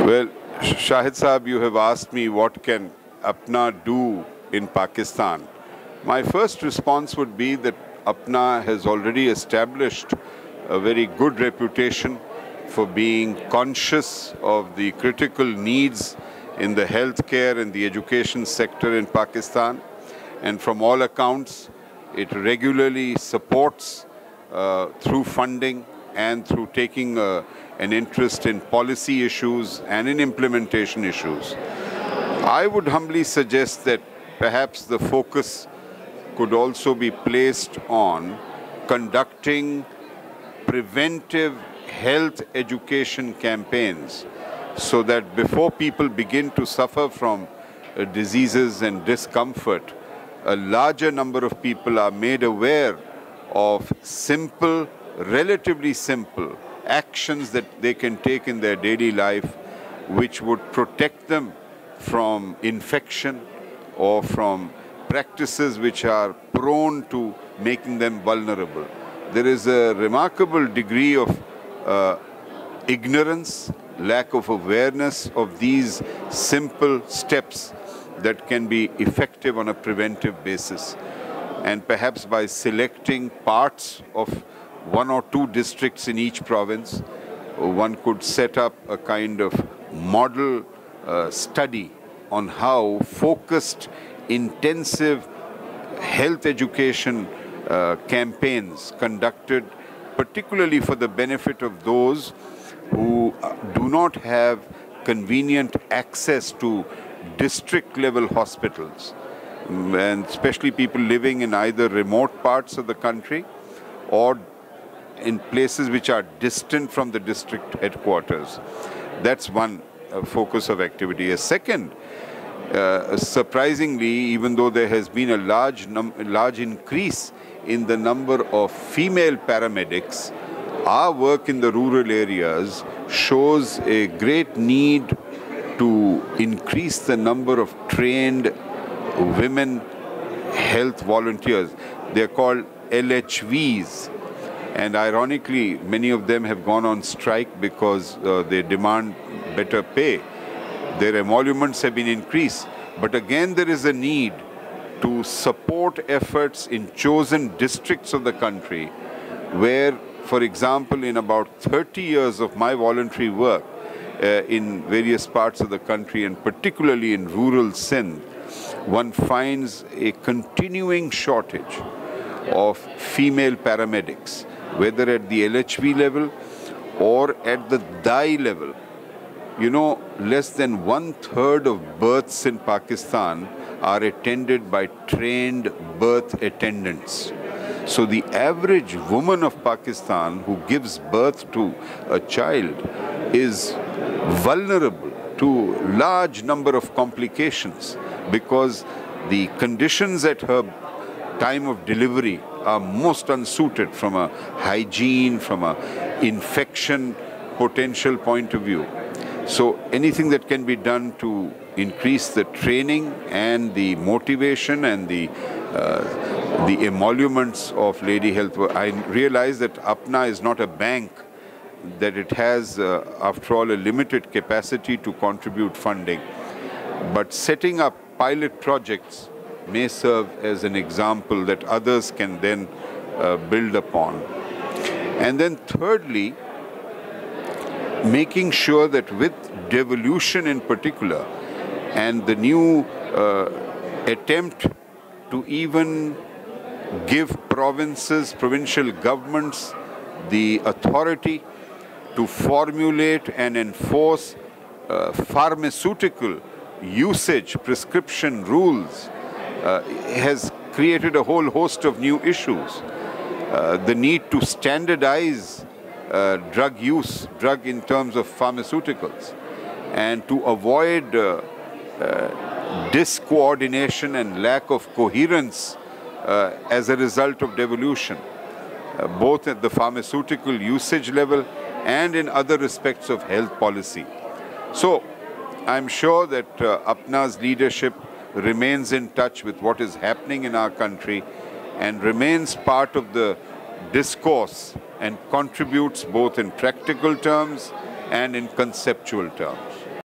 Well, Shahid Saab, you have asked me what can Apna do in Pakistan. My first response would be that Apna has already established a very good reputation for being conscious of the critical needs in the healthcare and the education sector in Pakistan. And from all accounts, it regularly supports through funding and through taking an interest in policy issues and in implementation issues. I would humbly suggest that perhaps the focus could also be placed on conducting preventive health education campaigns so that before people begin to suffer from diseases and discomfort, a larger number of people are made aware of simple, relatively simple actions that they can take in their daily life which would protect them from infection or from practices which are prone to making them vulnerable. There is a remarkable degree of ignorance, lack of awareness of these simple steps that can be effective on a preventive basis. And perhaps by selecting parts of one or two districts in each province, one could set up a kind of model study on how focused, intensive health education campaigns conducted, particularly for the benefit of those who do not have convenient access to district-level hospitals, and especially people living in either remote parts of the country or in places which are distant from the district headquarters. That's one focus of activity. A second, surprisingly, even though there has been a large increase in the number of female paramedics, our work in the rural areas shows a great need to increase the number of trained women health volunteers. They're called LHVs. And ironically, many of them have gone on strike because they demand better pay. Their emoluments have been increased. But again, there is a need to support efforts in chosen districts of the country where, for example, in about 30 years of my voluntary work in various parts of the country, and particularly in rural Sindh, one finds a continuing shortage of female paramedics, whether at the LHV level or at the DAI level. You know, less than 1/3 of births in Pakistan are attended by trained birth attendants. So the average woman of Pakistan who gives birth to a child is vulnerable to large number of complications because the conditions at her time of delivery are most unsuited from a hygiene, from a infection potential point of view. So anything that can be done to increase the training and the motivation and the emoluments of lady health. I realize that Apna is not a bank, that it has, after all, a limited capacity to contribute funding. But setting up pilot projects may serve as an example that others can then build upon. And then thirdly, making sure that with devolution in particular and the new attempt to even give provincial governments the authority to formulate and enforce pharmaceutical usage prescription rules has created a whole host of new issues. The need to standardize drug use, drug in terms of pharmaceuticals, and to avoid discoordination and lack of coherence as a result of devolution, both at the pharmaceutical usage level and in other respects of health policy. So I'm sure that Apna's leadership remains in touch with what is happening in our country and remains part of the discourse and contributes both in practical terms and in conceptual terms.